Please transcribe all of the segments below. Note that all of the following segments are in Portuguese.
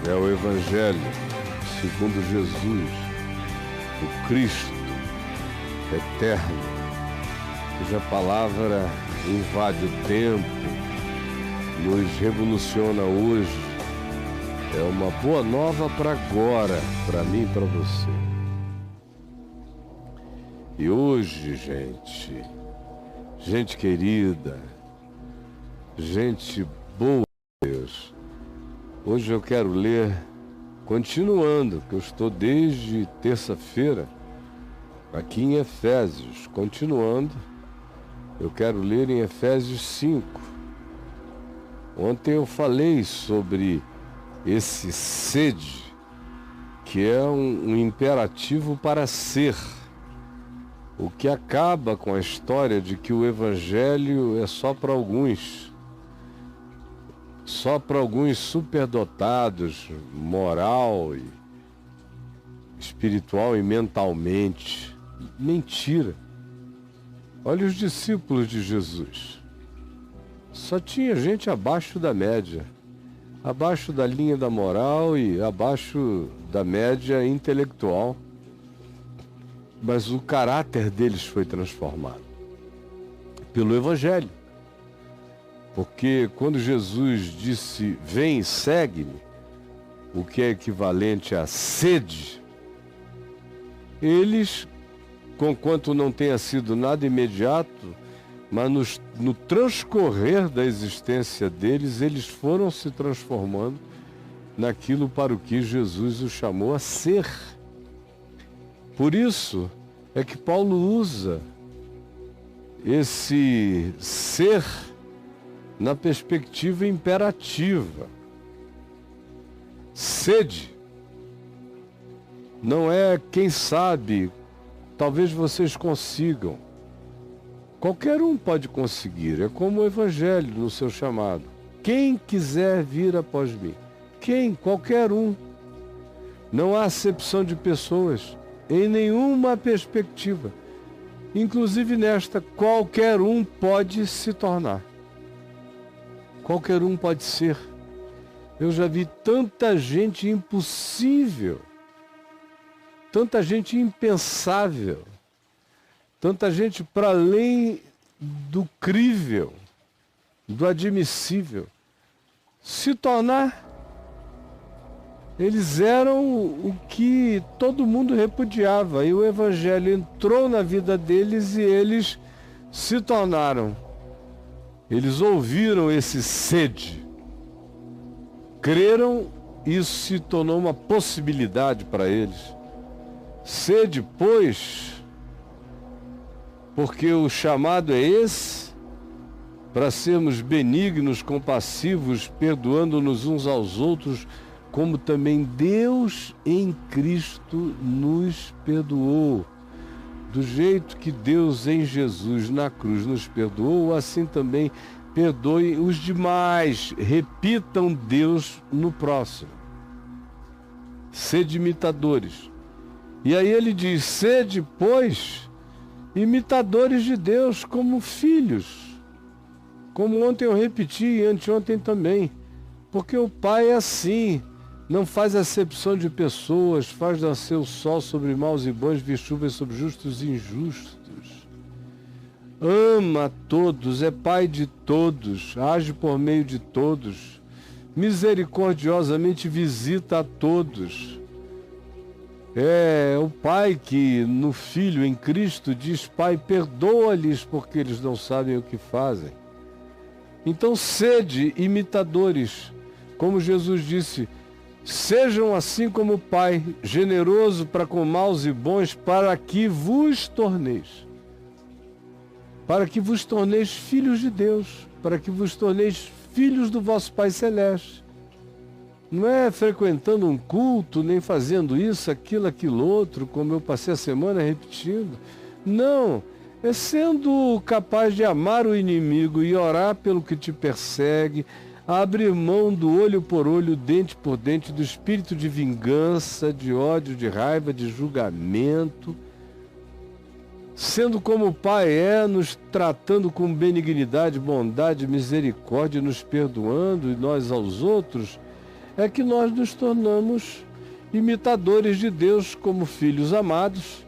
é o Evangelho segundo Jesus, o Cristo eterno, cuja palavra invade o tempo, nos revoluciona hoje. É uma boa nova para agora, para mim e para você. E hoje, gente querida, gente boa, Deus, hoje eu quero ler, continuando, que eu estou desde terça-feira aqui em Efésios, continuando, eu quero ler em Efésios 5. Ontem eu falei sobre esse sede, que é um imperativo para ser, o que acaba com a história de que o Evangelho é só para alguns superdotados, moral, e espiritual e mentalmente. Mentira. Olha os discípulos de Jesus. Só tinha gente abaixo da média, abaixo da linha da moral e abaixo da média intelectual. Mas o caráter deles foi transformado pelo Evangelho. Porque quando Jesus disse, vem e segue-me, o que é equivalente a sede, eles, conquanto não tenha sido nada imediato, mas no transcorrer da existência deles, eles foram se transformando naquilo para o que Jesus os chamou a ser. Por isso é que Paulo usa esse ser na perspectiva imperativa. Sede não é quem sabe, talvez vocês consigam. Qualquer um pode conseguir, é como o Evangelho no seu chamado. Quem quiser vir após mim. Quem? Qualquer um. Não há acepção de pessoas em nenhuma perspectiva. Inclusive nesta, qualquer um pode se tornar. Qualquer um pode ser. Eu já vi tanta gente impossível, tanta gente impensável, tanta gente para além do crível, do admissível, se tornar. Eles eram o que todo mundo repudiava, e o Evangelho entrou na vida deles e eles se tornaram. Eles ouviram esse sede, creram, e isso se tornou uma possibilidade para eles. Sede, pois, porque o chamado é esse, para sermos benignos, compassivos, perdoando-nos uns aos outros, como também Deus em Cristo nos perdoou. Do jeito que Deus em Jesus na cruz nos perdoou, assim também perdoem os demais. Repitam Deus no próximo. Sede imitadores. E aí ele diz, sede, pois, imitadores de Deus como filhos. Como ontem eu repeti e anteontem também. Porque o Pai é assim. Não faz acepção de pessoas, faz nascer o sol sobre maus e bons, vir chuvas sobre justos e injustos. Ama a todos, é Pai de todos, age por meio de todos, misericordiosamente visita a todos. É o Pai que no Filho, em Cristo, diz, Pai, perdoa-lhes porque eles não sabem o que fazem. Então sede imitadores, como Jesus disse, sejam assim como o Pai, generoso para com maus e bons, para que vos torneis filhos de Deus, para que vos torneis filhos do vosso Pai Celeste. Não é frequentando um culto, nem fazendo isso, aquilo outro, como eu passei a semana repetindo. Não, é sendo capaz de amar o inimigo e orar pelo que te persegue, abrir mão do olho por olho, dente por dente, do espírito de vingança, de ódio, de raiva, de julgamento, sendo como o Pai é, nos tratando com benignidade, bondade, misericórdia, nos perdoando e nós aos outros, é que nós nos tornamos imitadores de Deus como filhos amados,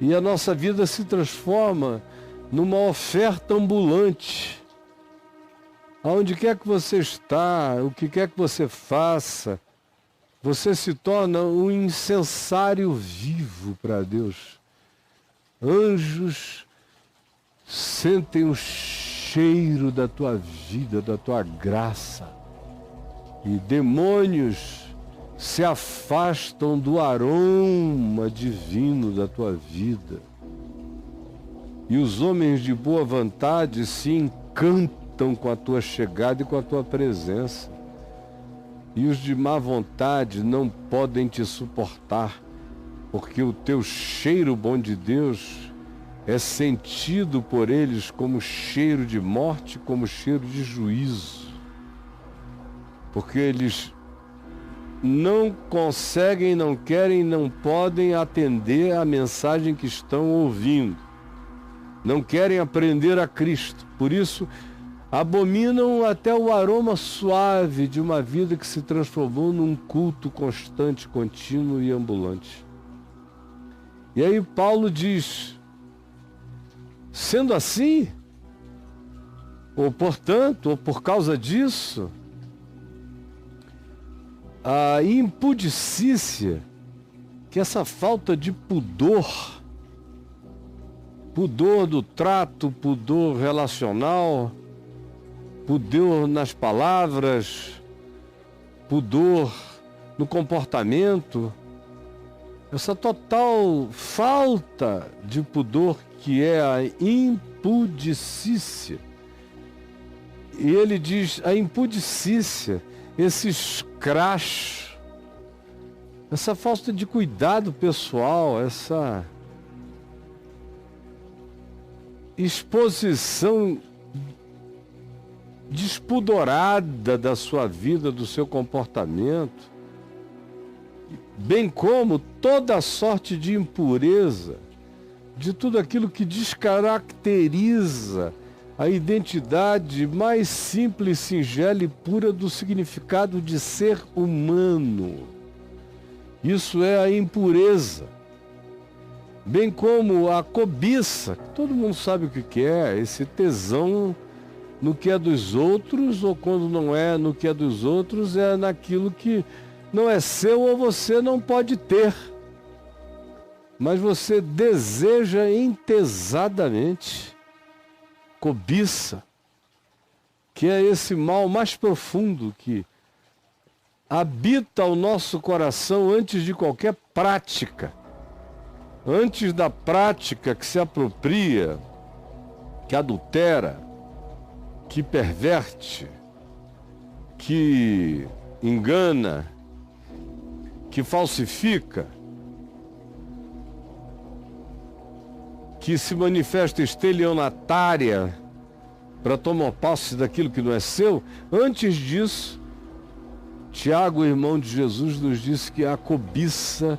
e a nossa vida se transforma numa oferta ambulante. Aonde quer que você está, o que quer que você faça, você se torna um incensário vivo para Deus. Anjos sentem o cheiro da tua vida, da tua graça. E demônios se afastam do aroma divino da tua vida. E os homens de boa vontade se encantam com a tua chegada e com a tua presença. E os de má vontade não podem te suportar, porque o teu cheiro bom de Deus é sentido por eles como cheiro de morte, como cheiro de juízo. Porque eles não conseguem, não querem, não podem atender a mensagem que estão ouvindo. Não querem aprender a Cristo. Por isso, abominam até o aroma suave de uma vida que se transformou num culto constante, contínuo e ambulante. E aí Paulo diz, sendo assim, ou portanto, ou por causa disso, a impudicícia, que essa falta de pudor do trato, pudor relacional, pudor nas palavras, pudor no comportamento, essa total falta de pudor que é a impudicícia. E ele diz, a impudicícia, esse escracho, essa falta de cuidado pessoal, essa exposição despudorada da sua vida, do seu comportamento, bem como toda sorte de impureza, de tudo aquilo que descaracteriza a identidade mais simples, singela e pura do significado de ser humano. Isso é a impureza. Bem como a cobiça, todo mundo sabe o que é, esse tesão no que é dos outros, ou quando não é no que é dos outros, é naquilo que não é seu ou você não pode ter. Mas você deseja entesadamente. Cobiça, que é esse mal mais profundo que habita o nosso coração antes de qualquer prática. Antes da prática que se apropria, que adultera, que perverte, que engana, que falsifica, que se manifesta estelionatária para tomar posse daquilo que não é seu. Antes disso, Tiago, irmão de Jesus, nos disse que a cobiça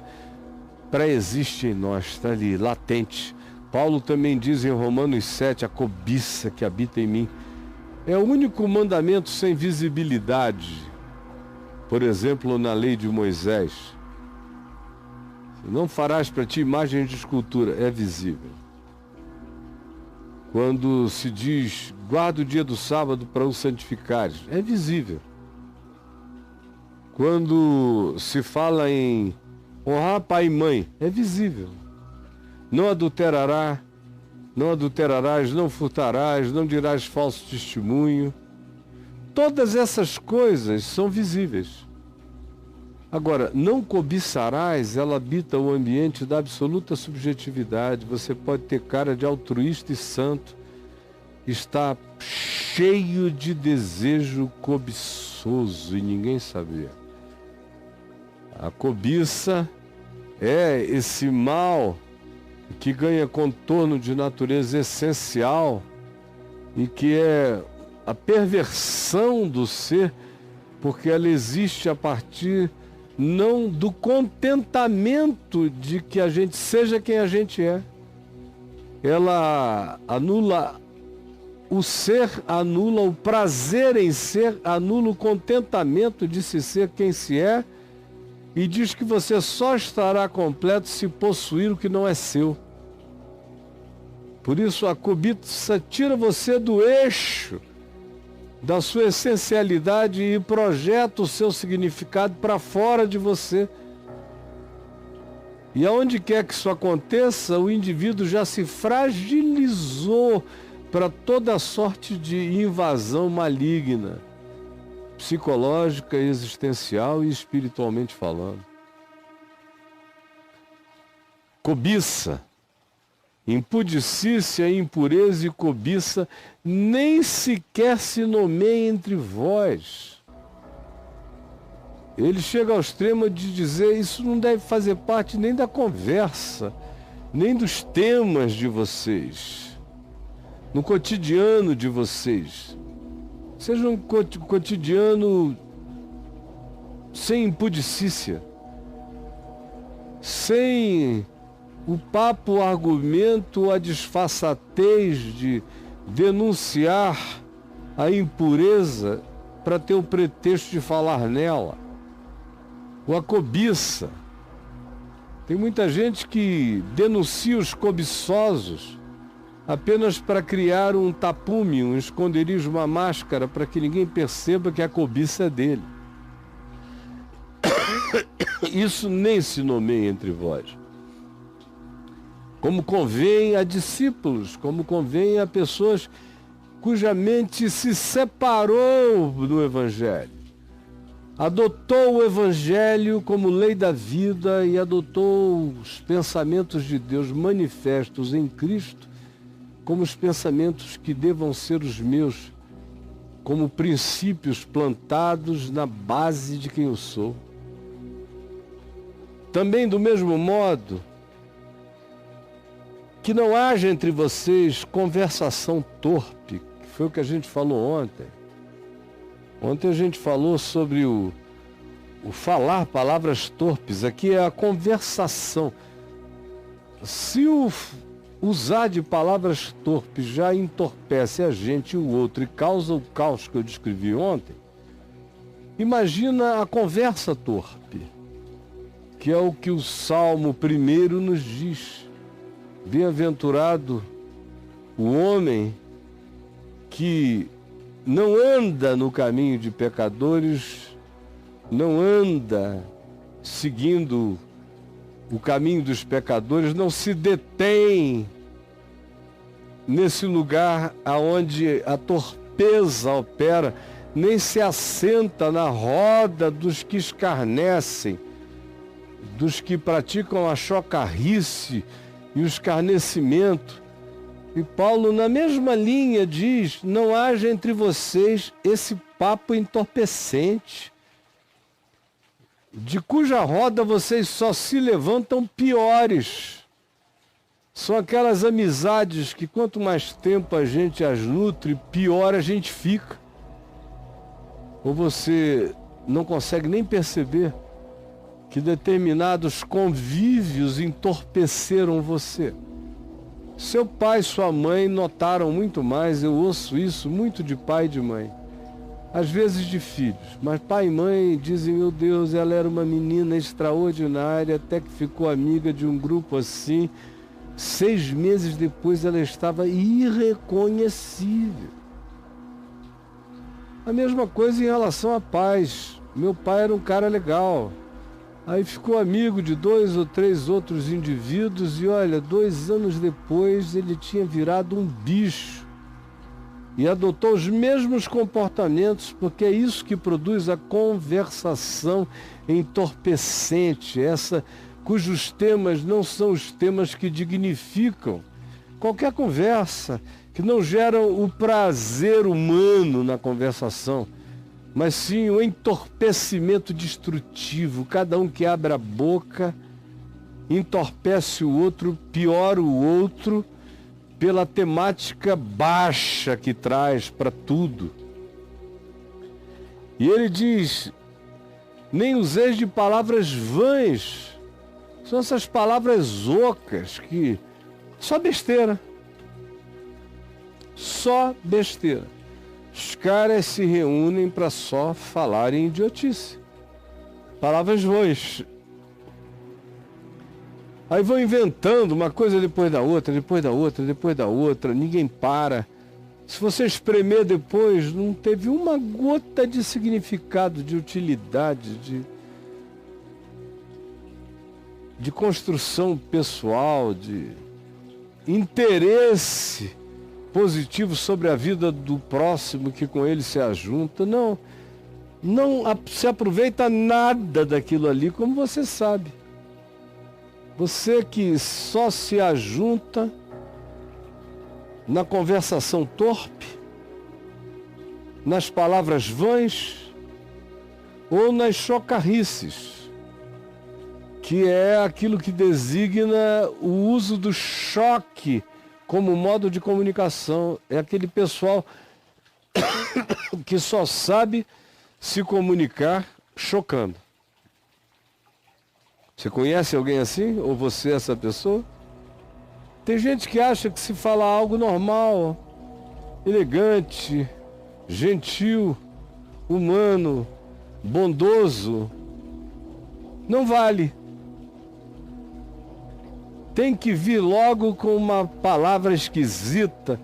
pré-existe em nós, está ali, latente. Paulo também diz em Romanos 7, a cobiça que habita em mim. É o único mandamento sem visibilidade. Por exemplo, na lei de Moisés. Não farás para ti imagem de escultura, é visível. Quando se diz, guarda o dia do sábado para o santificares, é visível. Quando se fala em honrar pai e mãe, é visível. Não adulterarás, não furtarás, não dirás falso testemunho. Todas essas coisas são visíveis. Agora, não cobiçarás, ela habita o ambiente da absoluta subjetividade. Você pode ter cara de altruísta e santo, está cheio de desejo cobiçoso e ninguém sabia. A cobiça é esse mal que ganha contorno de natureza essencial e que é a perversão do ser, porque ela existe a partir não do contentamento de que a gente seja quem a gente é. Ela anula o ser anula o prazer em ser, anula o contentamento de se ser quem se é, e diz que você só estará completo se possuir o que não é seu. Por isso a cobiça tira você do eixo da sua essencialidade e projeta o seu significado para fora de você. E aonde quer que isso aconteça, o indivíduo já se fragilizou para toda sorte de invasão maligna, psicológica, existencial e espiritualmente falando. Cobiça, impudicícia, impureza e cobiça nem sequer se nomeia entre vós. Ele chega ao extremo de dizer: isso não deve fazer parte nem da conversa, nem dos temas de vocês, no cotidiano de vocês. Seja um cotidiano sem impudicícia, sem o papo, o argumento, a disfarçatez de denunciar a impureza para ter o pretexto de falar nela. Ou a cobiça. Tem muita gente que denuncia os cobiçosos apenas para criar um tapume, um esconderijo, uma máscara, para que ninguém perceba que a cobiça é dele. Isso nem se nomeia entre vós. Como convém a discípulos, como convém a pessoas cuja mente se separou do Evangelho. Adotou o Evangelho como lei da vida e adotou os pensamentos de Deus manifestos em Cristo como os pensamentos que devam ser os meus, como princípios plantados na base de quem eu sou. Também do mesmo modo, que não haja entre vocês conversação torpe, que foi o que a gente falou ontem. Ontem a gente falou sobre o falar palavras torpes. Aqui é a conversação. Se o usar de palavras torpes já entorpece a gente e o outro e causa o caos que eu descrevi ontem, imagina a conversa torpe, que é o que o Salmo 1 nos diz. Bem-aventurado o homem que não anda no caminho de pecadores, não anda seguindo o caminho dos pecadores, não se detém nesse lugar aonde a torpeza opera, nem se assenta na roda dos que escarnecem, dos que praticam a chocarrice e o escarnecimento. E Paulo, na mesma linha, diz: não haja entre vocês esse papo entorpecente, de cuja roda vocês só se levantam piores. São aquelas amizades que quanto mais tempo a gente as nutre, pior a gente fica. Ou você não consegue nem perceber que determinados convívios entorpeceram você. Seu pai e sua mãe notaram muito mais, eu ouço isso muito de pai e de mãe. Às vezes de filhos, mas pai e mãe dizem: meu Deus, ela era uma menina extraordinária, até que ficou amiga de um grupo assim. 6 meses depois ela estava irreconhecível. A mesma coisa em relação a pais. Meu pai era um cara legal. Aí ficou amigo de 2 ou 3 outros indivíduos e olha, 2 anos depois ele tinha virado um bicho e adotou os mesmos comportamentos, porque é isso que produz a conversação entorpecente, essa cujos temas não são os temas que dignificam. Qualquer conversa que não gera o prazer humano na conversação, mas sim o entorpecimento destrutivo. Cada um que abre a boca entorpece o outro, piora o outro, pela temática baixa que traz para tudo. E ele diz: nem useis de palavras vãs. São essas palavras ocas que só besteira. Só besteira. Os caras se reúnem para só falarem idiotice. Palavras vãs. Aí vão inventando uma coisa depois da outra, depois da outra, depois da outra. Ninguém para. Se você espremer depois, não teve uma gota de significado, de utilidade, de construção pessoal, de interesse positivo sobre a vida do próximo que com ele se ajunta. Não se aproveita nada daquilo ali, como você sabe. Você que só se ajunta na conversação torpe, nas palavras vãs ou nas chocarrices, que é aquilo que designa o uso do choque como modo de comunicação. É aquele pessoal que só sabe se comunicar chocando. Você conhece alguém assim? Ou você é essa pessoa? Tem gente que acha que se falar algo normal, elegante, gentil, humano, bondoso, não vale. Tem que vir logo com uma palavra esquisita,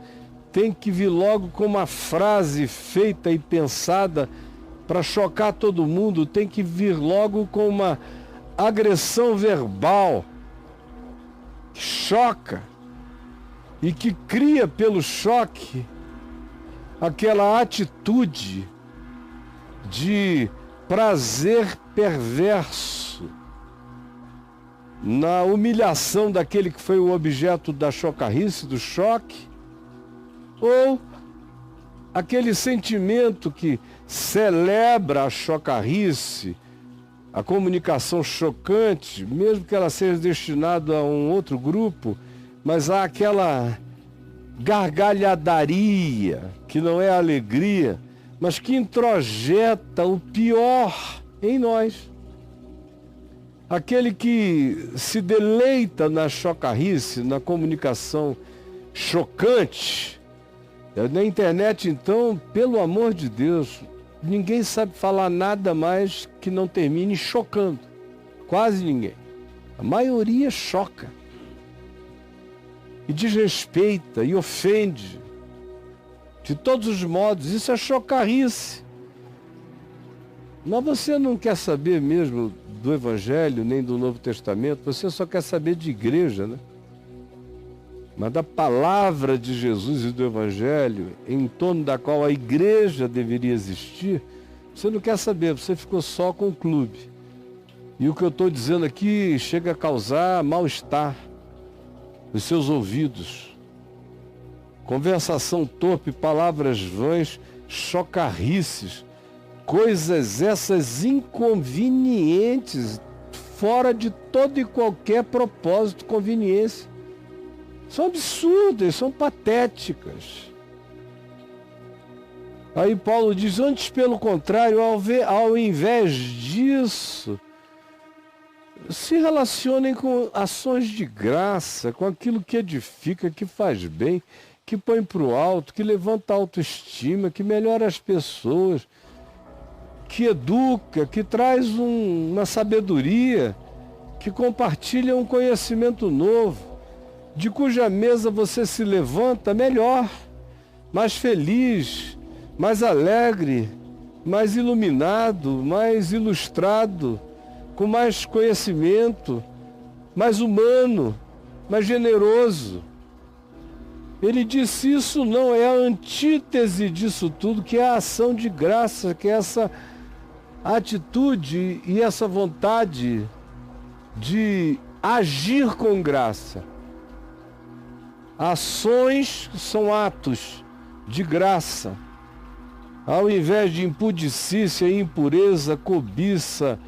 tem que vir logo com uma frase feita e pensada para chocar todo mundo, tem que vir logo com uma agressão verbal que choca e que cria pelo choque aquela atitude de prazer perverso na humilhação daquele que foi o objeto da chocarrice, do choque, ou aquele sentimento que celebra a chocarrice, a comunicação chocante, mesmo que ela seja destinada a um outro grupo, mas há aquela gargalhadaria, que não é alegria, mas que introjeta o pior em nós. Aquele que se deleita na chocarrice, na comunicação chocante. Na internet, então, pelo amor de Deus, ninguém sabe falar nada mais que não termine chocando. Quase ninguém. A maioria choca. E desrespeita e ofende. De todos os modos. Isso é chocarrice. Mas você não quer saber mesmo do Evangelho, nem do Novo Testamento. Você só quer saber de igreja, né? Mas da palavra de Jesus e do Evangelho, em torno da qual a igreja deveria existir, você não quer saber, você ficou só com o clube. E o que eu estou dizendo aqui chega a causar mal-estar nos seus ouvidos. Conversação torpe, palavras vãs, chocarrices, coisas essas inconvenientes, fora de todo e qualquer propósito, conveniência. São absurdas, são patéticas. Aí Paulo diz, antes pelo contrário, ao invés disso, se relacionem com ações de graça, com aquilo que edifica, que faz bem, que põe para o alto, que levanta a autoestima, que melhora as pessoas, que educa, que traz uma sabedoria, que compartilha um conhecimento novo, de cuja mesa você se levanta melhor, mais feliz, mais alegre, mais iluminado, mais ilustrado, com mais conhecimento, mais humano, mais generoso. Ele disse, isso não é a antítese disso tudo, que é a ação de graça, que é essa atitude e essa vontade de agir com graça. Ações são atos de graça. Ao invés de impudicícia, impureza, cobiça,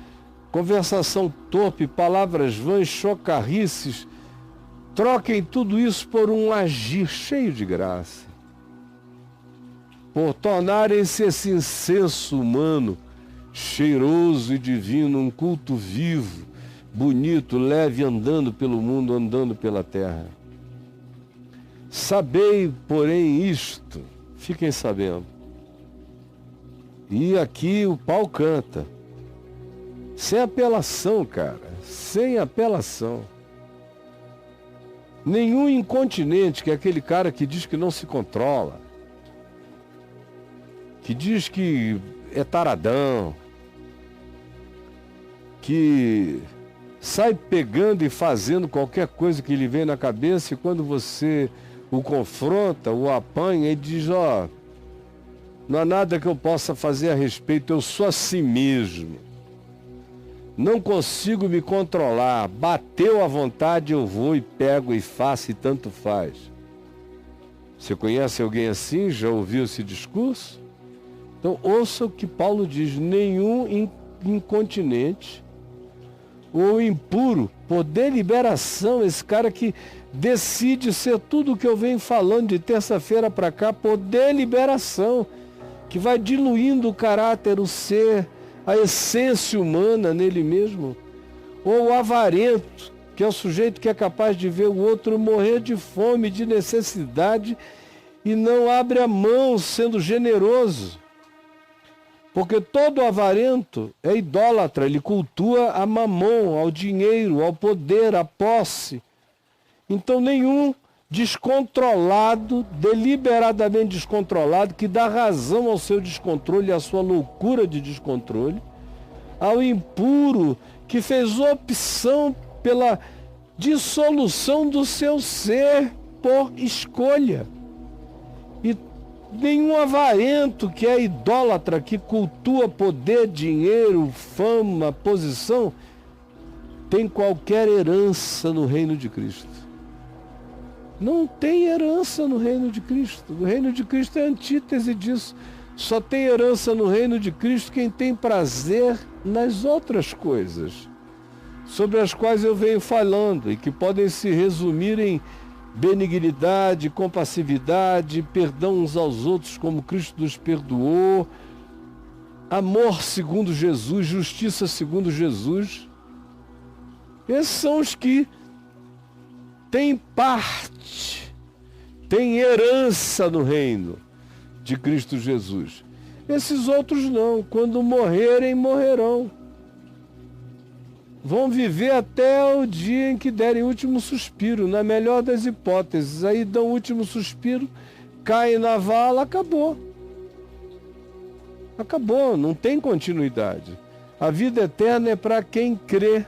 conversação torpe, palavras vãs, chocarrices, troquem tudo isso por um agir cheio de graça. Por tornarem-se esse incenso humano, cheiroso e divino, um culto vivo, bonito, leve, andando pelo mundo, andando pela terra. Sabei, porém, isto, fiquem sabendo. E aqui o pau canta. Sem apelação, cara. Sem apelação. Nenhum incontinente, que é aquele cara que diz que não se controla, que diz que é taradão, que sai pegando e fazendo qualquer coisa que lhe vem na cabeça, e quando você o confronta, o apanha, e diz, ó, não há nada que eu possa fazer a respeito, eu sou assim mesmo. Não consigo me controlar, bateu à vontade, eu vou e pego e faço e tanto faz. Você conhece alguém assim? Já ouviu esse discurso? Então ouça o que Paulo diz, nenhum incontinente ou impuro, por deliberação, esse cara que decide ser tudo o que eu venho falando de terça-feira para cá, por deliberação, que vai diluindo o caráter, o ser, a essência humana nele mesmo. Ou o avarento, que é o sujeito que é capaz de ver o outro morrer de fome, de necessidade, e não abre a mão sendo generoso. Porque todo avarento é idólatra, ele cultua a mamon, ao dinheiro, ao poder, à posse. Então nenhum descontrolado, deliberadamente descontrolado, que dá razão ao seu descontrole e à sua loucura de descontrole, ao impuro, que fez opção pela dissolução do seu ser por escolha. E nenhum avarento, que é idólatra, que cultua poder, dinheiro, fama, posição, tem qualquer herança no reino de Cristo. Não tem herança no reino de Cristo. O reino de Cristo é a antítese disso. Só tem herança no reino de Cristo quem tem prazer nas outras coisas, sobre as quais eu venho falando, e que podem se resumir em benignidade, compassividade, perdão uns aos outros como Cristo nos perdoou, amor segundo Jesus, justiça segundo Jesus. Esses são os que têm parte, têm herança no reino de Cristo Jesus. Esses outros não, quando morrerem, morrerão. Vão viver até o dia em que derem o último suspiro, na melhor das hipóteses. Aí dão o último suspiro, caem na vala, acabou. Acabou, não tem continuidade. A vida eterna é para quem crê.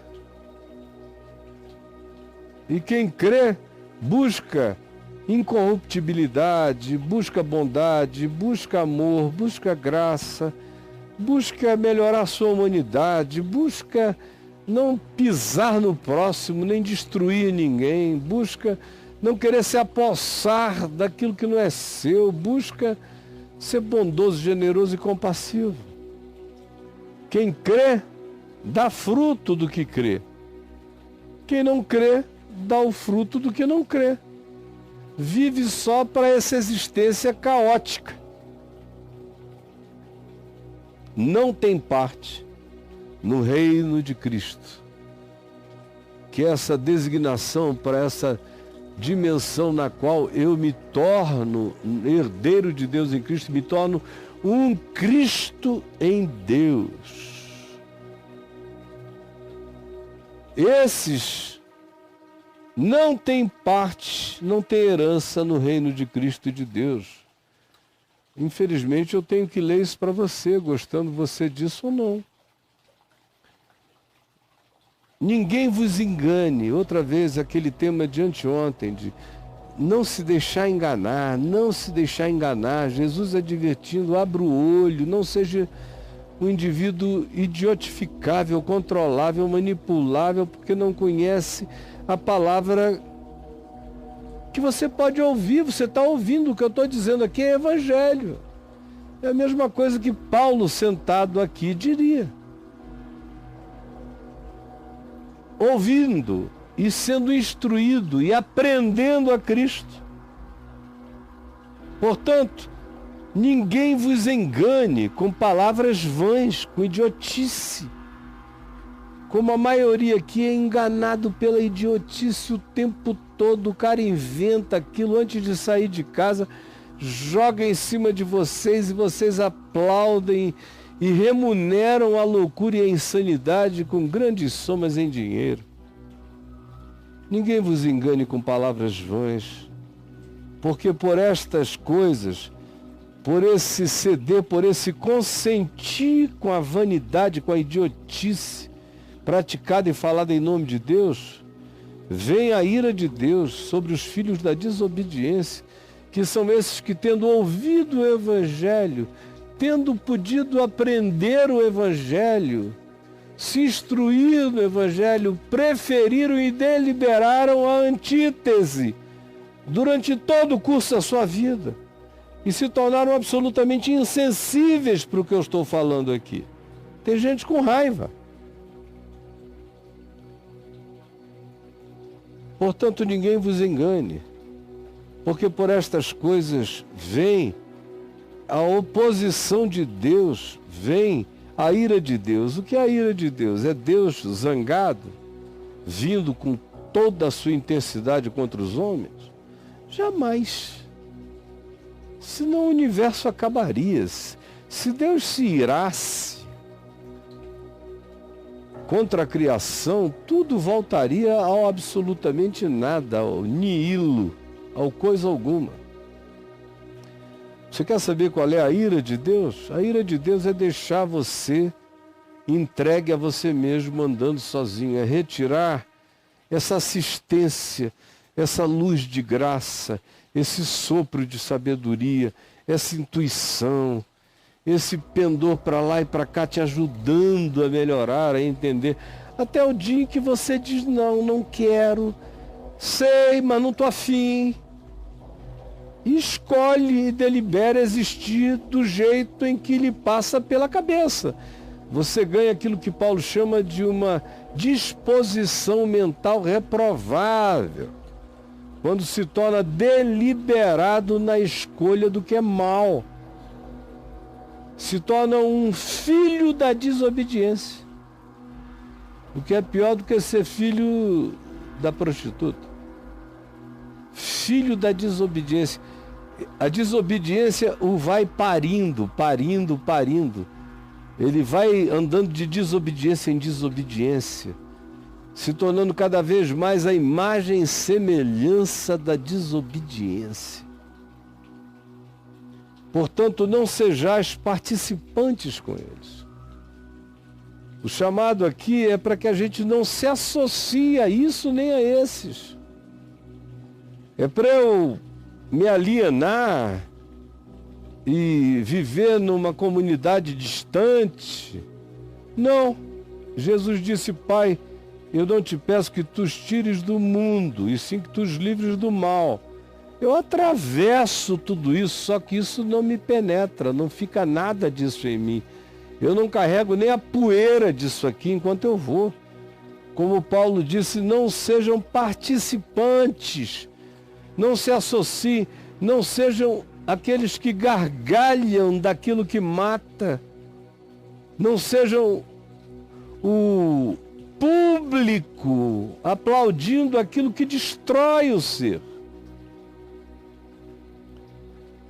E quem crê busca incorruptibilidade, busca bondade, busca amor, busca graça, busca melhorar sua humanidade, busca não pisar no próximo, nem destruir ninguém, busca não querer se apossar daquilo que não é seu, busca ser bondoso, generoso e compassivo. Quem crê, dá fruto do que crê. Quem não crê, dá o fruto do que não crê. Vive só para essa existência caótica. Não tem parte no reino de Cristo, que é essa designação para essa dimensão na qual eu me torno herdeiro de Deus em Cristo, me torno um Cristo em Deus. Esses não têm parte, não têm herança no reino de Cristo e de Deus. Infelizmente eu tenho que ler isso para você, gostando você disso ou não. Ninguém vos engane, outra vez aquele tema de anteontem, de não se deixar enganar, não se deixar enganar. Jesus advertindo, abra o olho, não seja um indivíduo idiotificável, controlável, manipulável, porque não conhece a palavra que você pode ouvir. Você está ouvindo o que eu estou dizendo aqui, é evangelho. É a mesma coisa que Paulo sentado aqui diria. Ouvindo e sendo instruído e aprendendo a Cristo. Portanto, ninguém vos engane com palavras vãs, com idiotice. Como a maioria aqui é enganado pela idiotice o tempo todo, o cara inventa aquilo antes de sair de casa, joga em cima de vocês e vocês aplaudem e remuneram a loucura e a insanidade com grandes somas em dinheiro. Ninguém vos engane com palavras vãs, porque por estas coisas, por esse ceder, por esse consentir com a vanidade, com a idiotice praticada e falada em nome de Deus, vem a ira de Deus sobre os filhos da desobediência, que são esses que, tendo ouvido o Evangelho, tendo podido aprender o Evangelho, se instruir no Evangelho, preferiram e deliberaram a antítese durante todo o curso da sua vida e se tornaram absolutamente insensíveis para o que eu estou falando aqui. Tem gente com raiva. Portanto, ninguém vos engane, porque por estas coisas vem a oposição de Deus, vem a ira de Deus. O que é a ira de Deus? É Deus zangado, vindo com toda a sua intensidade contra os homens? Jamais. Senão o universo acabaria. Se Deus se irasse contra a criação, tudo voltaria ao absolutamente nada, ao nihilo, ao coisa alguma. Você quer saber qual é a ira de Deus? A ira de Deus é deixar você entregue a você mesmo, andando sozinho, é retirar essa assistência, essa luz de graça, esse sopro de sabedoria, essa intuição, esse pendor para lá e para cá te ajudando a melhorar, a entender. Até o dia em que você diz, não quero, sei, mas não estou afim. E escolhe e delibera existir do jeito em que lhe passa pela cabeça. Você ganha aquilo que Paulo chama de uma disposição mental reprovável, quando se torna deliberado na escolha do que é mal. Se torna um filho da desobediência, o que é pior do que ser filho da prostituta. Filho da desobediência. A desobediência o vai parindo. Ele vai andando de desobediência em desobediência, se tornando cada vez mais a imagem e semelhança da desobediência. Portanto, não sejais participantes com eles. O chamado aqui é para que a gente não se associe a isso nem a esses. É para eu me alienar e viver numa comunidade distante? Não. Jesus disse, Pai, eu não te peço que tu os tires do mundo, e sim que tu os livres do mal. Eu atravesso tudo isso, só que isso não me penetra, não fica nada disso em mim. Eu não carrego nem a poeira disso aqui enquanto eu vou. Como Paulo disse, não sejam participantes, não se associem, não sejam aqueles que gargalham daquilo que mata, não sejam o público aplaudindo aquilo que destrói o ser.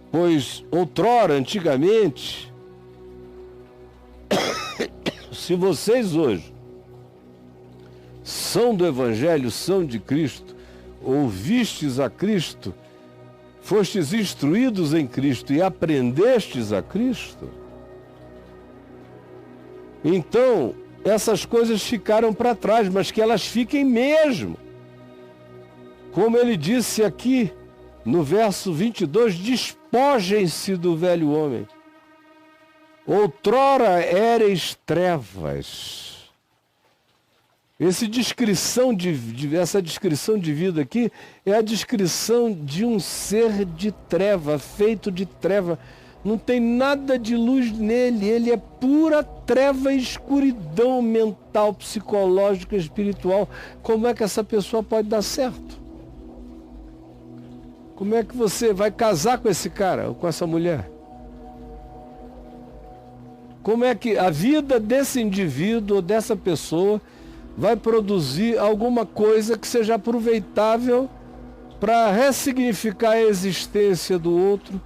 Pois outrora, antigamente, se vocês hoje são do Evangelho, são de Cristo, ouvistes a Cristo, fostes instruídos em Cristo e aprendestes a Cristo, então essas coisas ficaram para trás, mas que elas fiquem mesmo. Como ele disse aqui no verso 22, despojem-se do velho homem. Outrora éreis trevas. Essa descrição de vida aqui é a descrição de um ser de treva, feito de treva. Não tem nada de luz nele, ele é pura treva e escuridão mental, psicológica, espiritual. Como é que essa pessoa pode dar certo? Como é que você vai casar com esse cara ou com essa mulher? Como é que a vida desse indivíduo ou dessa pessoa vai produzir alguma coisa que seja aproveitável para ressignificar a existência do outro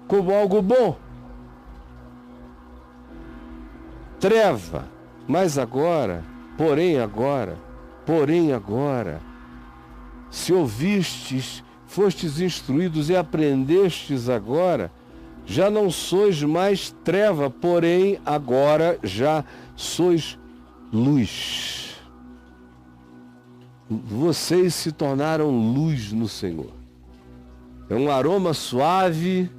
como algo bom. Treva, mas agora, porém agora, se ouvistes, fostes instruídos e aprendestes agora, já não sois mais treva, porém agora já sois luz. Vocês se tornaram luz no Senhor. É um aroma suave,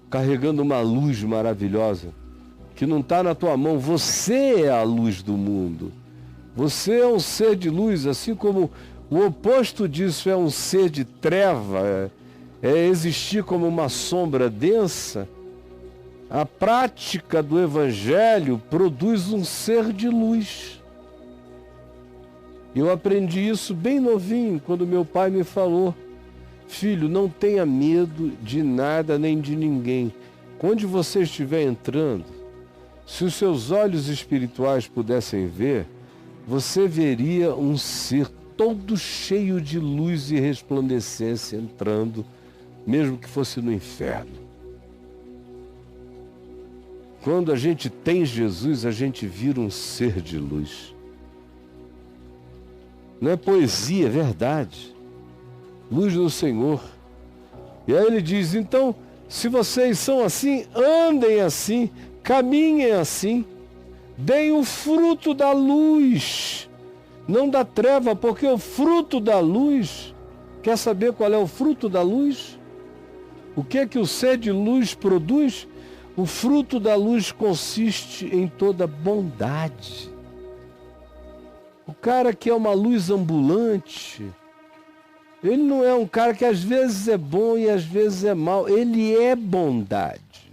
carregando uma luz maravilhosa, que não está na tua mão. Você é a luz do mundo. Você é um ser de luz, assim como o oposto disso é um ser de treva, é existir como uma sombra densa. A prática do Evangelho produz um ser de luz. Eu aprendi isso bem novinho, quando meu pai me falou: filho, não tenha medo de nada nem de ninguém. Onde você estiver entrando, se os seus olhos espirituais pudessem ver, você veria um ser todo cheio de luz e resplandecência entrando, mesmo que fosse no inferno. Quando a gente tem Jesus, a gente vira um ser de luz. Não é poesia, é verdade. Luz do Senhor. E aí ele diz: então, se vocês são assim, andem assim, caminhem assim, deem o fruto da luz, não da treva, porque o fruto da luz, quer saber qual é o fruto da luz? O que é que o ser de luz produz? O fruto da luz consiste em toda bondade. O cara que é uma luz ambulante, ele não é um cara que às vezes é bom e às vezes é mau. Ele é bondade.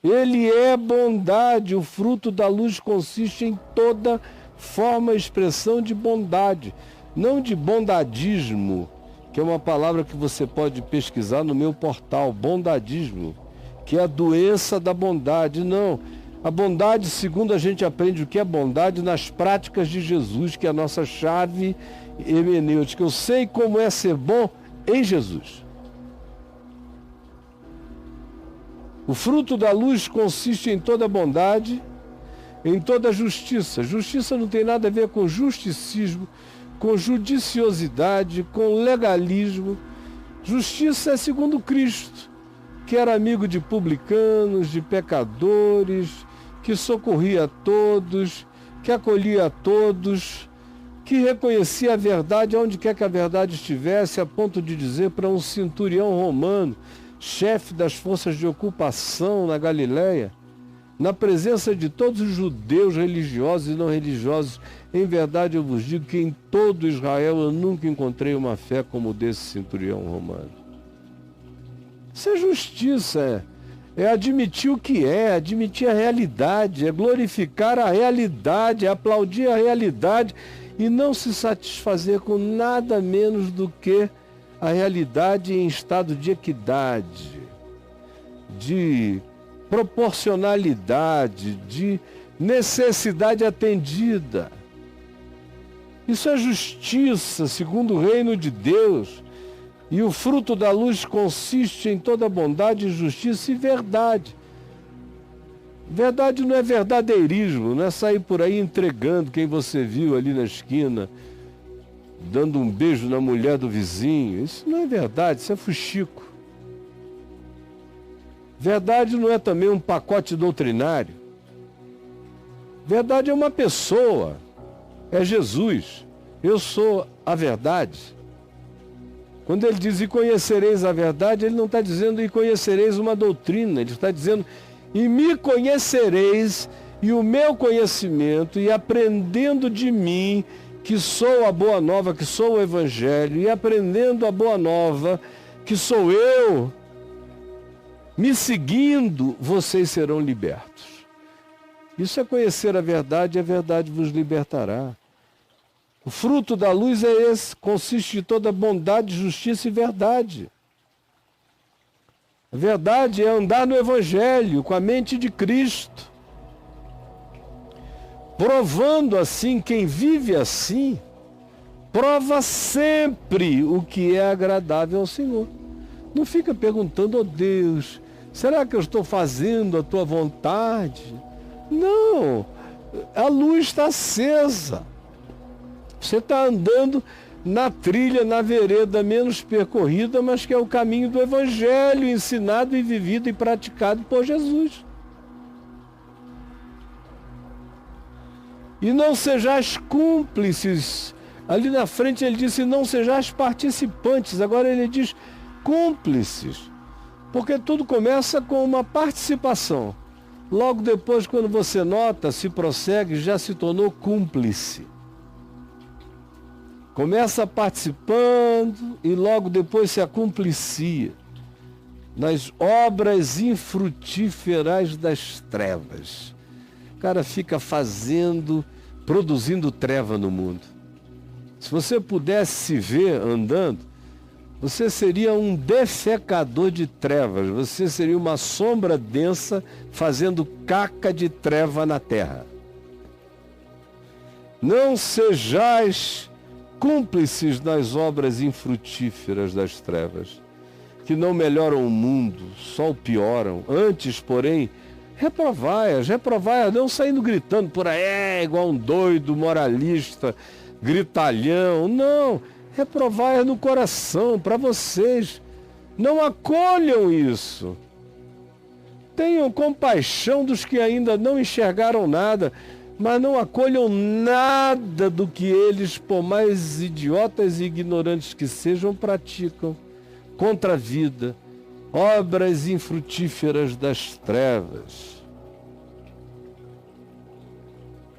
Ele é bondade. O fruto da luz consiste em toda forma e expressão de bondade. Não de bondadismo, que é uma palavra que você pode pesquisar no meu portal. Bondadismo, que é a doença da bondade. Não. A bondade, segundo a gente aprende o que é bondade nas práticas de Jesus, que é a nossa chave hermenêutica. Eu sei como é ser bom em Jesus. O fruto da luz consiste em toda bondade, em toda justiça. Justiça não tem nada a ver com justicismo, com judiciosidade, com legalismo. Justiça é segundo Cristo, que era amigo de publicanos, de pecadores, que socorria a todos, que acolhia a todos, que reconhecia a verdade onde quer que a verdade estivesse, a ponto de dizer para um centurião romano, chefe das forças de ocupação na Galileia, na presença de todos os judeus religiosos e não religiosos: em verdade eu vos digo que em todo Israel eu nunca encontrei uma fé como desse centurião romano. Isso é justiça, é admitir o que é, admitir a realidade, é glorificar a realidade, é aplaudir a realidade e não se satisfazer com nada menos do que a realidade em estado de equidade, de proporcionalidade, de necessidade atendida. Isso é justiça segundo o reino de Deus. E o fruto da luz consiste em toda bondade, justiça e verdade. Verdade não é verdadeirismo, não é sair por aí entregando quem você viu ali na esquina, dando um beijo na mulher do vizinho. Isso não é verdade, isso é fuxico. Verdade não é também um pacote doutrinário. Verdade é uma pessoa, é Jesus. Eu sou a verdade. Quando ele diz e conhecereis a verdade, ele não está dizendo e conhecereis uma doutrina, ele está dizendo e me conhecereis e o meu conhecimento, e aprendendo de mim, que sou a boa nova, que sou o Evangelho, e aprendendo a boa nova, que sou eu, me seguindo, vocês serão libertos. Isso é conhecer a verdade, e a verdade vos libertará. O fruto da luz é esse, consiste de toda bondade, justiça e verdade. A verdade é andar no Evangelho, com a mente de Cristo, provando assim, quem vive assim, Prova sempre o que é agradável ao Senhor. Não fica perguntando, oh Deus, será que eu estou fazendo a tua vontade? Não, a luz está acesa. Você está andando na trilha, na vereda menos percorrida, mas que é o caminho do Evangelho, ensinado e vivido e praticado por Jesus. E não sejais cúmplices. Ali na frente ele disse, não sejais participantes. Agora ele diz cúmplices. Porque tudo começa com uma participação. Logo depois, quando você nota, se prossegue, já se tornou cúmplice. Começa participando e logo depois se acumplicia nas obras infrutíferas das trevas. O cara fica produzindo treva no mundo. Se você pudesse se ver andando, você seria um defecador de trevas, você seria uma sombra densa fazendo caca de treva na terra. Não sejais cúmplices das obras infrutíferas das trevas, que não melhoram o mundo, só o pioram. Antes, porém, reprovai-as, não saindo gritando por aí, igual um doido, moralista, gritalhão. Não, reprovai-as no coração, para vocês. Não acolham isso. Tenham compaixão dos que ainda não enxergaram nada, mas não acolham nada do que eles, por mais idiotas e ignorantes que sejam, praticam contra a vida, obras infrutíferas das trevas.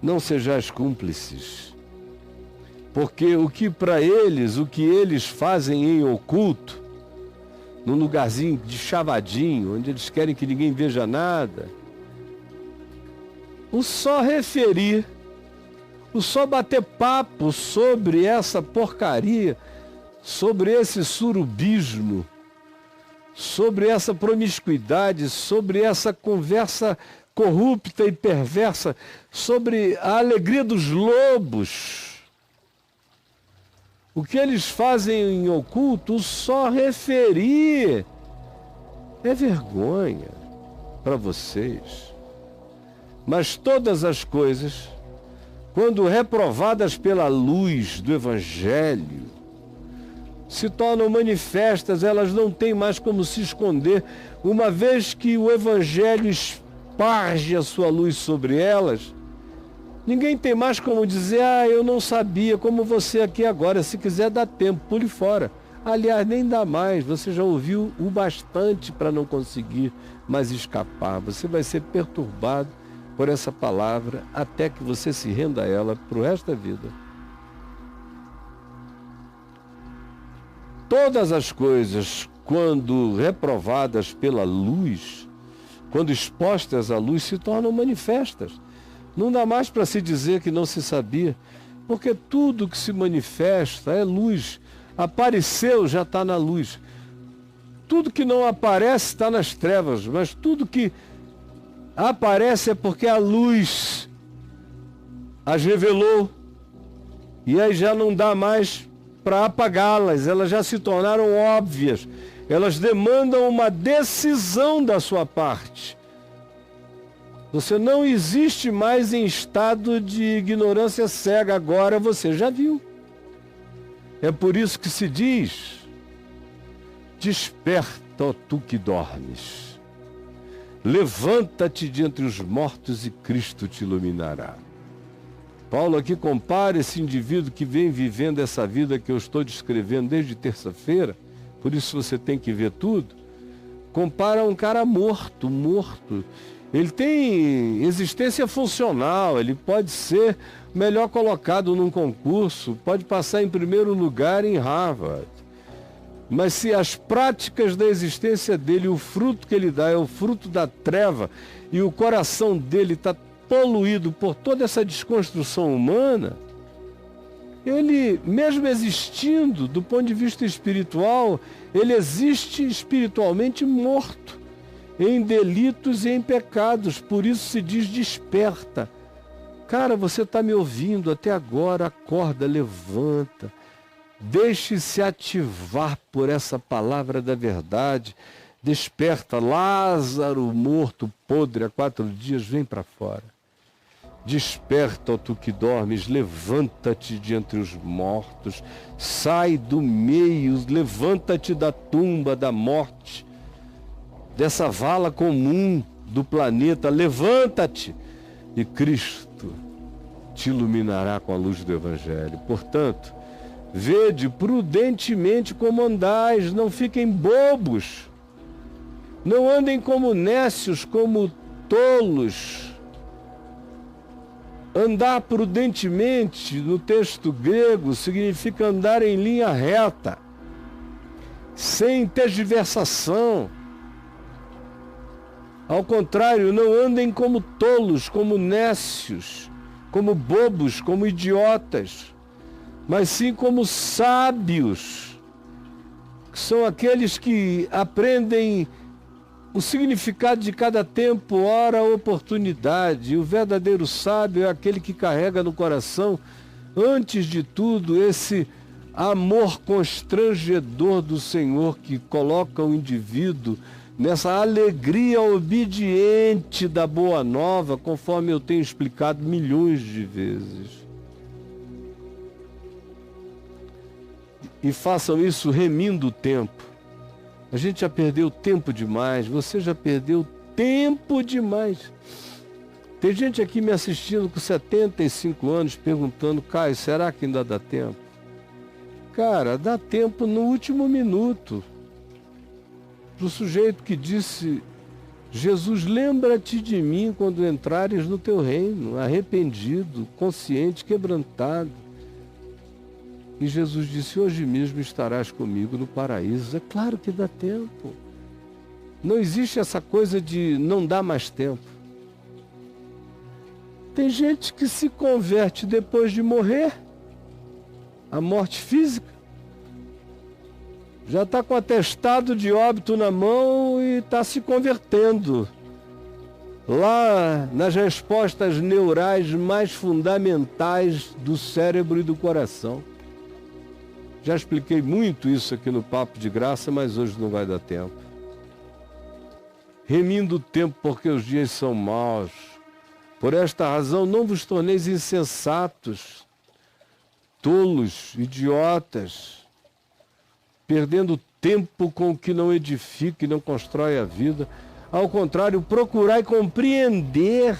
Não sejais cúmplices, porque o que eles fazem em oculto, num lugarzinho de chavadinho, onde eles querem que ninguém veja nada, o só referir, o só bater papo sobre essa porcaria, sobre esse surubismo, sobre essa promiscuidade, sobre essa conversa corrupta e perversa, sobre a alegria dos lobos. O que eles fazem em oculto, o só referir, é vergonha para vocês. Mas todas as coisas, quando reprovadas pela luz do Evangelho, se tornam manifestas, elas não têm mais como se esconder, uma vez que o Evangelho esparge a sua luz sobre elas. Ninguém tem mais como dizer, eu não sabia, como você aqui agora, se quiser dá tempo, pule fora. Aliás, nem dá mais, você já ouviu o bastante para não conseguir mais escapar. Você vai ser perturbado por essa palavra até que você se renda a ela para o resto da vida. Todas as coisas, quando reprovadas pela luz, quando expostas à luz, se tornam manifestas. Não dá mais para se dizer que não se sabia, porque tudo que se manifesta é luz. Apareceu, já está na luz. Tudo que não aparece está nas trevas, mas tudo que aparece é porque a luz as revelou. E aí já não dá mais para apagá-las, elas já se tornaram óbvias. Elas demandam uma decisão da sua parte. Você não existe mais em estado de ignorância cega, agora você já viu. É por isso que se diz, desperta, ó tu que dormes. Levanta-te de entre os mortos e Cristo te iluminará. Paulo aqui compara esse indivíduo que vem vivendo essa vida que eu estou descrevendo desde terça-feira, por isso você tem que ver tudo, compara um cara morto. Ele tem existência funcional, ele pode ser melhor colocado num concurso, pode passar em primeiro lugar em Harvard. Mas se as práticas da existência dele, o fruto que ele dá é o fruto da treva, e o coração dele está poluído por toda essa desconstrução humana, ele, mesmo existindo do ponto de vista espiritual, ele existe espiritualmente morto, em delitos e em pecados. Por isso se diz desperta. Cara, você está me ouvindo até agora, acorda, levanta, Deixe-se ativar por essa palavra da verdade. Desperta, Lázaro morto, podre, há 4 dias, vem para fora. Desperta, ó tu que dormes, levanta-te de entre os mortos, sai do meio, levanta-te da tumba, da morte, dessa vala comum do planeta, levanta-te, e Cristo te iluminará com a luz do Evangelho. Portanto, vede prudentemente como andais, não fiquem bobos, não andem como nécios, como tolos. Andar prudentemente, no texto grego, significa andar em linha reta, sem tergiversação. Ao contrário, não andem como tolos, como nécios, como bobos, como idiotas, mas sim como sábios, que são aqueles que aprendem o significado de cada tempo, hora, oportunidade. O verdadeiro sábio é aquele que carrega no coração, antes de tudo, esse amor constrangedor do Senhor, que coloca o indivíduo nessa alegria obediente da boa nova, conforme eu tenho explicado milhões de vezes. E façam isso remindo o tempo. A gente já perdeu tempo demais, você já perdeu tempo demais. Tem gente aqui me assistindo com 75 anos perguntando: Caio, será que ainda dá tempo? Cara, dá tempo no último minuto. Para o sujeito que disse: Jesus, lembra-te de mim quando entrares no teu reino, arrependido, consciente, quebrantado. E Jesus disse: hoje mesmo estarás comigo no paraíso. É claro que dá tempo. Não existe essa coisa de não dar mais tempo. Tem gente que se converte depois de morrer, a morte física. Já está com atestado de óbito na mão e está se convertendo. Lá nas respostas neurais mais fundamentais do cérebro e do coração. Já expliquei muito isso aqui no Papo de Graça, mas hoje não vai dar tempo. Remindo o tempo, porque os dias são maus. Por esta razão, não vos torneis insensatos, tolos, idiotas, perdendo tempo com o que não edifica e não constrói a vida. Ao contrário, procurai compreender.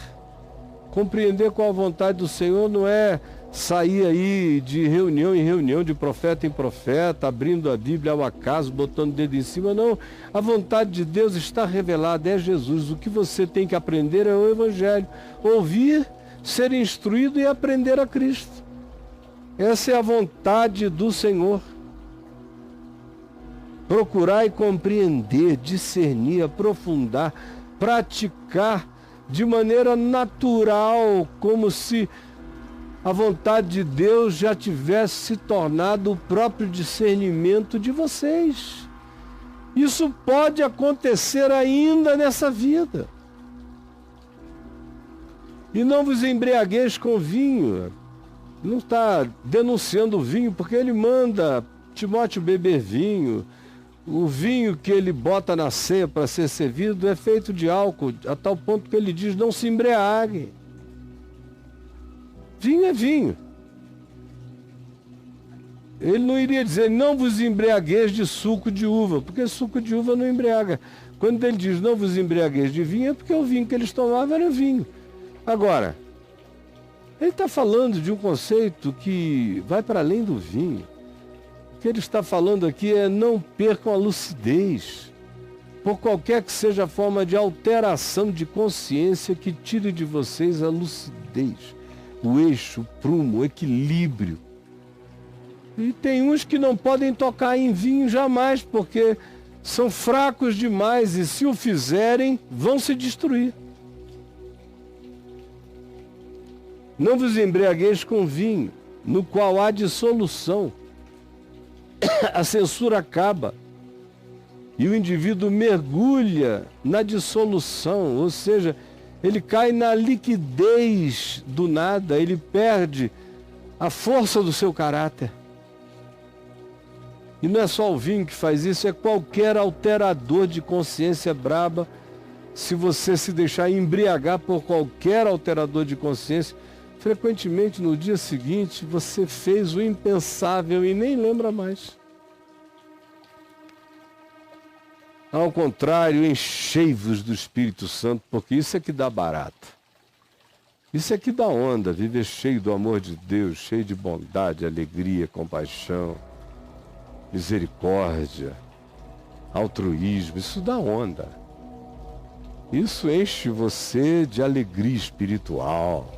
Compreender qual a vontade do Senhor não é sair aí de reunião em reunião, de profeta em profeta, abrindo a Bíblia ao acaso, botando o dedo em cima. Não, a vontade de Deus está revelada, é Jesus. O que você tem que aprender é o Evangelho. Ouvir, ser instruído e aprender a Cristo. Essa é a vontade do Senhor. Procurar e compreender, discernir, aprofundar, praticar de maneira natural, como se a vontade de Deus já tivesse se tornado o próprio discernimento de vocês. Isso pode acontecer ainda nessa vida. E não vos embriagueis com vinho. Não está denunciando o vinho, porque ele manda Timóteo beber vinho. O vinho que ele bota na ceia para ser servido é feito de álcool, a tal ponto que ele diz: não se embriaguem. Vinho é vinho. Ele não iria dizer: não vos embriagueis de suco de uva, porque suco de uva não embriaga. Quando ele diz não vos embriagueis de vinho, é porque o vinho que eles tomavam era vinho. Agora, ele está falando de um conceito que vai para além do vinho. O que ele está falando aqui é: não percam a lucidez, por qualquer que seja a forma de alteração de consciência que tire de vocês a lucidez, o eixo, o prumo, o equilíbrio. E tem uns que não podem tocar em vinho jamais, porque são fracos demais e, se o fizerem, vão se destruir. Não vos embriagueis com vinho, no qual há dissolução. A censura acaba e o indivíduo mergulha na dissolução, ou seja, ele cai na liquidez do nada, ele perde a força do seu caráter. E não é só o vinho que faz isso, é qualquer alterador de consciência braba. Se você se deixar embriagar por qualquer alterador de consciência, frequentemente no dia seguinte você fez o impensável e nem lembra mais. Ao contrário, enchei-vos do Espírito Santo, porque isso é que dá barato. Isso é que dá onda, viver cheio do amor de Deus, cheio de bondade, alegria, compaixão, misericórdia, altruísmo, isso dá onda. Isso enche você de alegria espiritual.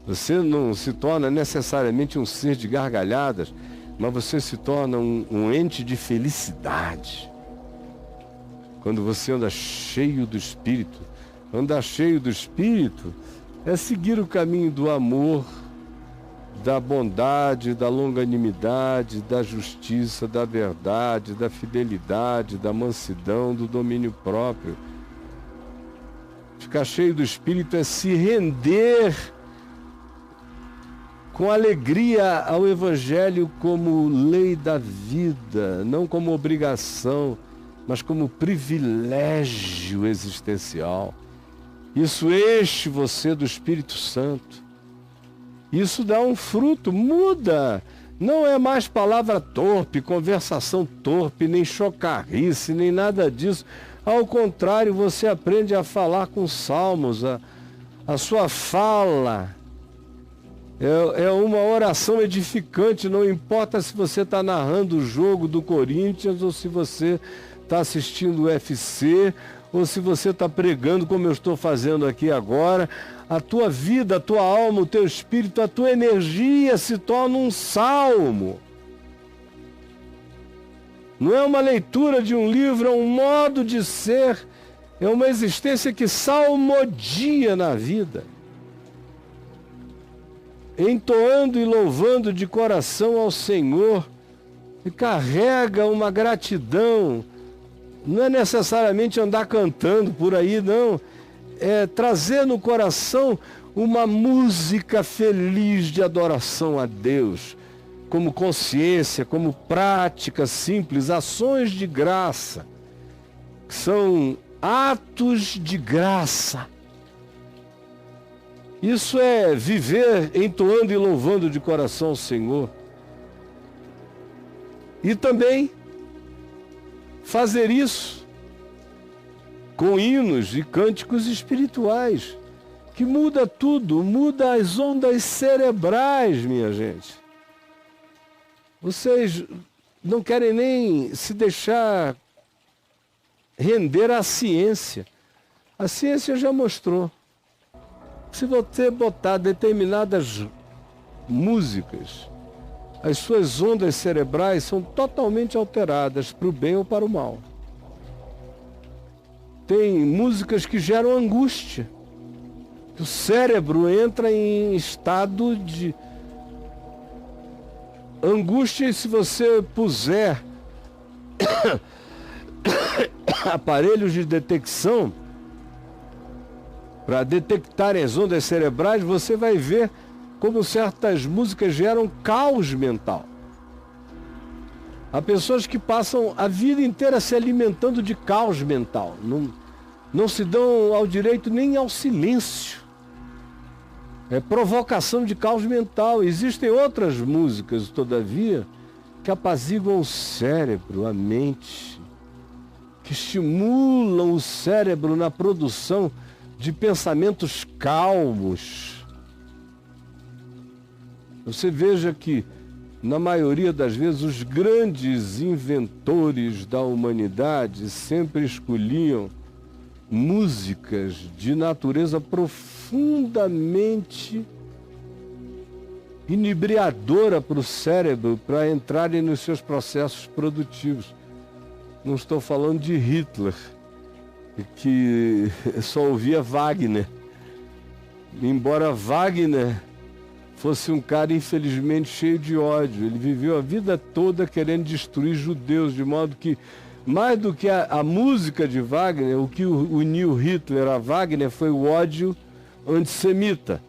Você não se torna necessariamente um ser de gargalhadas, mas você se torna um ente de felicidade. Quando você anda cheio do Espírito. Andar cheio do Espírito é seguir o caminho do amor, da bondade, da longanimidade, da justiça, da verdade, da fidelidade, da mansidão, do domínio próprio. Ficar cheio do Espírito é se render com alegria ao Evangelho como lei da vida, não como obrigação, mas como privilégio existencial. Isso enche você do Espírito Santo. Isso dá um fruto, muda. Não é mais palavra torpe, conversação torpe, nem chocarrice, nem nada disso. Ao contrário, você aprende a falar com salmos. A sua fala é uma oração edificante. Não importa se você está narrando o jogo do Corinthians ou se você está assistindo o UFC, ou se você está pregando como eu estou fazendo aqui agora, a tua vida, a tua alma, o teu espírito, a tua energia se torna um salmo. Não é uma leitura de um livro, é um modo de ser, é uma existência que salmodia na vida. Entoando e louvando de coração ao Senhor, e carrega uma gratidão. Não é necessariamente andar cantando por aí, não. É trazer no coração uma música feliz de adoração a Deus, como consciência, como prática simples, ações de graça, que são atos de graça. Isso é viver entoando e louvando de coração ao Senhor. E também fazer isso com hinos e cânticos espirituais, que muda tudo, muda as ondas cerebrais, minha gente. Vocês não querem nem se deixar render à ciência. A ciência já mostrou. Se você botar determinadas músicas, as suas ondas cerebrais são totalmente alteradas para o bem ou para o mal. Tem músicas que geram angústia. O cérebro entra em estado de angústia, e se você puser aparelhos de detecção para detectar as ondas cerebrais, você vai ver como certas músicas geram caos mental. Há pessoas que passam a vida inteira se alimentando de caos mental. Não se dão ao direito nem ao silêncio. É provocação de caos mental. Existem outras músicas, todavia, que apaziguam o cérebro, a mente, que estimulam o cérebro na produção de pensamentos calmos. Você veja que, na maioria das vezes, os grandes inventores da humanidade sempre escolhiam músicas de natureza profundamente inebriadora para o cérebro, para entrarem nos seus processos produtivos. Não estou falando de Hitler, que só ouvia Wagner. Embora Wagner fosse um cara, infelizmente, cheio de ódio. Ele viveu a vida toda querendo destruir judeus, de modo que, mais do que a música de Wagner, o que uniu Hitler a Wagner foi o ódio antissemita.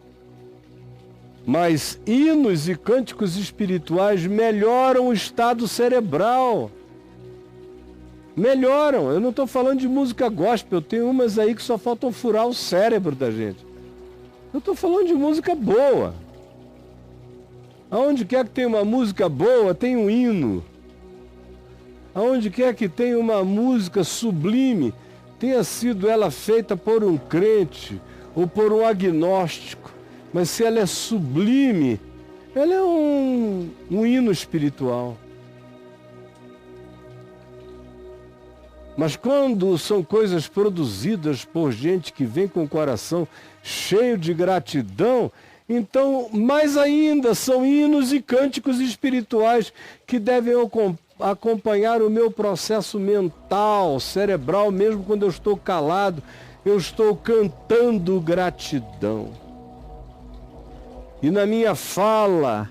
Mas hinos e cânticos espirituais melhoram o estado cerebral. Melhoram. Eu não estou falando de música gospel. Tem umas aí que só faltam furar o cérebro da gente. Eu estou falando de música boa. Aonde quer que tenha uma música boa, tem um hino. Aonde quer que tenha uma música sublime, tenha sido ela feita por um crente ou por um agnóstico, mas se ela é sublime, ela é um hino espiritual. Mas quando são coisas produzidas por gente que vem com o coração cheio de gratidão, então, mais ainda, são hinos e cânticos espirituais que devem acompanhar o meu processo mental, cerebral, mesmo quando eu estou calado, eu estou cantando gratidão. E na minha fala,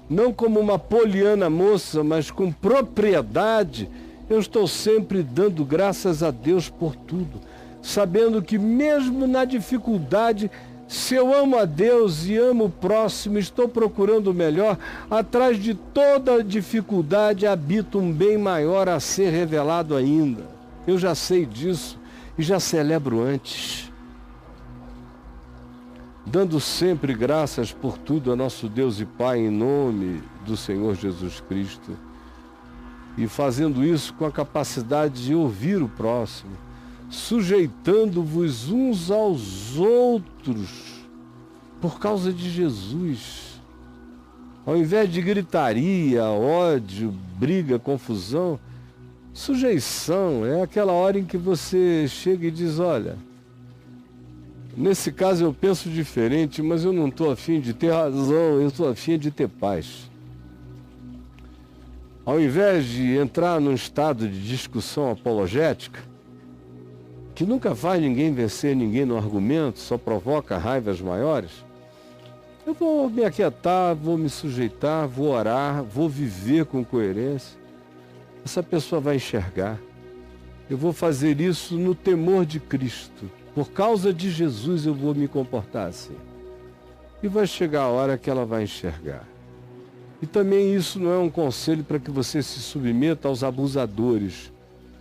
não como uma poliana moça, mas com propriedade, eu estou sempre dando graças a Deus por tudo, sabendo que mesmo na dificuldade, se eu amo a Deus e amo o próximo, estou procurando o melhor, atrás de toda dificuldade habita um bem maior a ser revelado ainda. Eu já sei disso e já celebro antes. Dando sempre graças por tudo a nosso Deus e Pai, em nome do Senhor Jesus Cristo. E fazendo isso com a capacidade de ouvir o próximo, sujeitando-vos uns aos outros por causa de Jesus. Ao invés de gritaria, ódio, briga, confusão, sujeição é aquela hora em que você chega e diz, olha, nesse caso eu penso diferente, mas eu não estou afim de ter razão, eu estou afim de ter paz. Ao invés de entrar num estado de discussão apologética, que nunca faz ninguém vencer ninguém no argumento, só provoca raivas maiores, eu vou me aquietar, vou me sujeitar, vou orar, vou viver com coerência. Essa pessoa vai enxergar. Eu vou fazer isso no temor de Cristo. Por causa de Jesus eu vou me comportar assim. E vai chegar a hora que ela vai enxergar. E também isso não é um conselho para que você se submeta aos abusadores,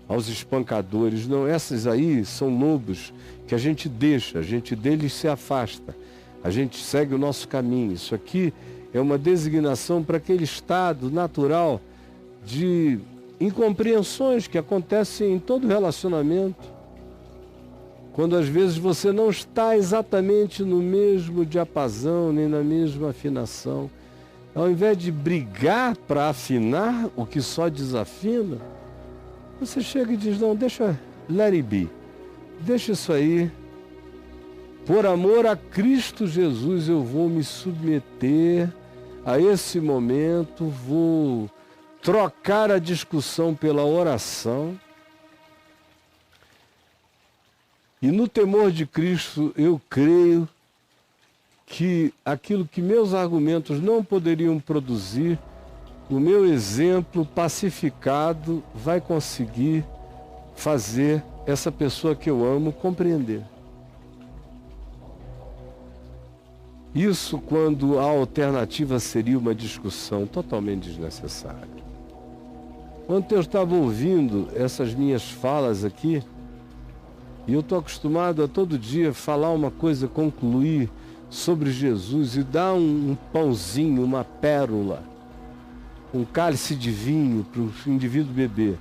aos espancadores. Não, essas aí são lobos que a gente deixa, a gente deles se afasta. A gente segue o nosso caminho. Isso aqui é uma designação para aquele estado natural de incompreensões que acontecem em todo relacionamento. Quando às vezes você não está exatamente no mesmo diapasão, nem na mesma afinação. Ao invés de brigar para afinar o que só desafina, você chega e diz, não, deixa, let it be. Deixa isso aí. Por amor a Cristo Jesus, eu vou me submeter a esse momento, vou trocar a discussão pela oração. E no temor de Cristo, eu creio que aquilo que meus argumentos não poderiam produzir, o meu exemplo pacificado vai conseguir fazer essa pessoa que eu amo compreender. Isso quando a alternativa seria uma discussão totalmente desnecessária. Ontem eu estava ouvindo essas minhas falas aqui, e eu estou acostumado a todo dia falar uma coisa, concluir sobre Jesus e dar um pãozinho, uma pérola, um cálice de vinho para o indivíduo beber.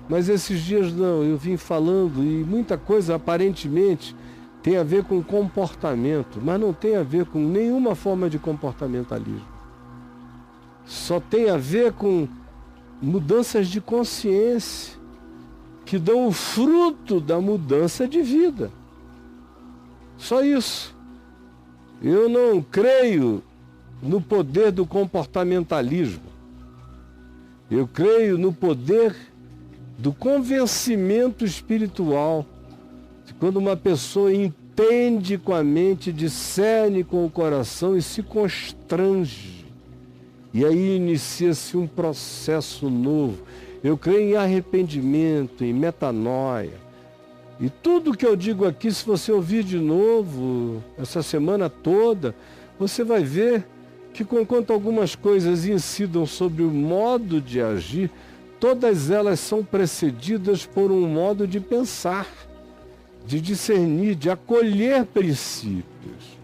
Mas esses dias não, eu vim falando e muita coisa aparentemente tem a ver com comportamento, mas não tem a ver com nenhuma forma de comportamentalismo. Só tem a ver com mudanças de consciência que dão o fruto da mudança de vida. Só isso. Eu não creio no poder do comportamentalismo. Eu creio no poder do convencimento espiritual. Quando uma pessoa entende com a mente, discerne com o coração e se constrange. E aí inicia-se um processo novo. Eu creio em arrependimento, em metanoia. E tudo que eu digo aqui, se você ouvir de novo, essa semana toda, você vai ver que, conquanto algumas coisas incidam sobre o modo de agir, todas elas são precedidas por um modo de pensar, de discernir, de acolher princípios.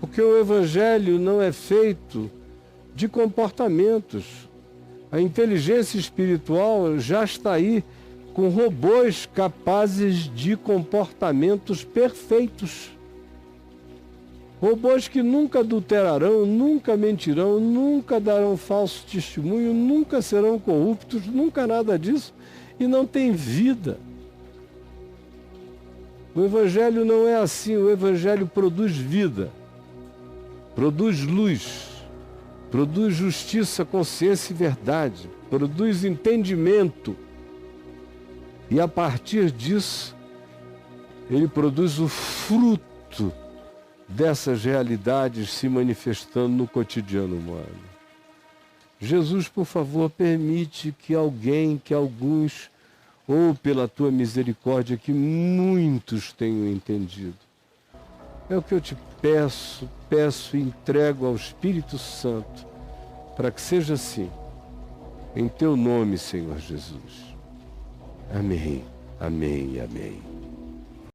Porque o Evangelho não é feito de comportamentos. A inteligência espiritual já está aí com robôs capazes de comportamentos perfeitos. Robôs que nunca adulterarão, nunca mentirão, nunca darão falso testemunho, nunca serão corruptos, nunca nada disso, e não tem vida. O Evangelho não é assim, o Evangelho produz vida, produz luz, produz justiça, consciência e verdade, produz entendimento. E a partir disso, ele produz o fruto dessas realidades se manifestando no cotidiano humano. Jesus, por favor, permite que alguém, que alguns, ou pela tua misericórdia, que muitos tenham entendido. É o que eu te peço e entrego ao Espírito Santo, para que seja assim, em teu nome, Senhor Jesus. Amém, amém, amém.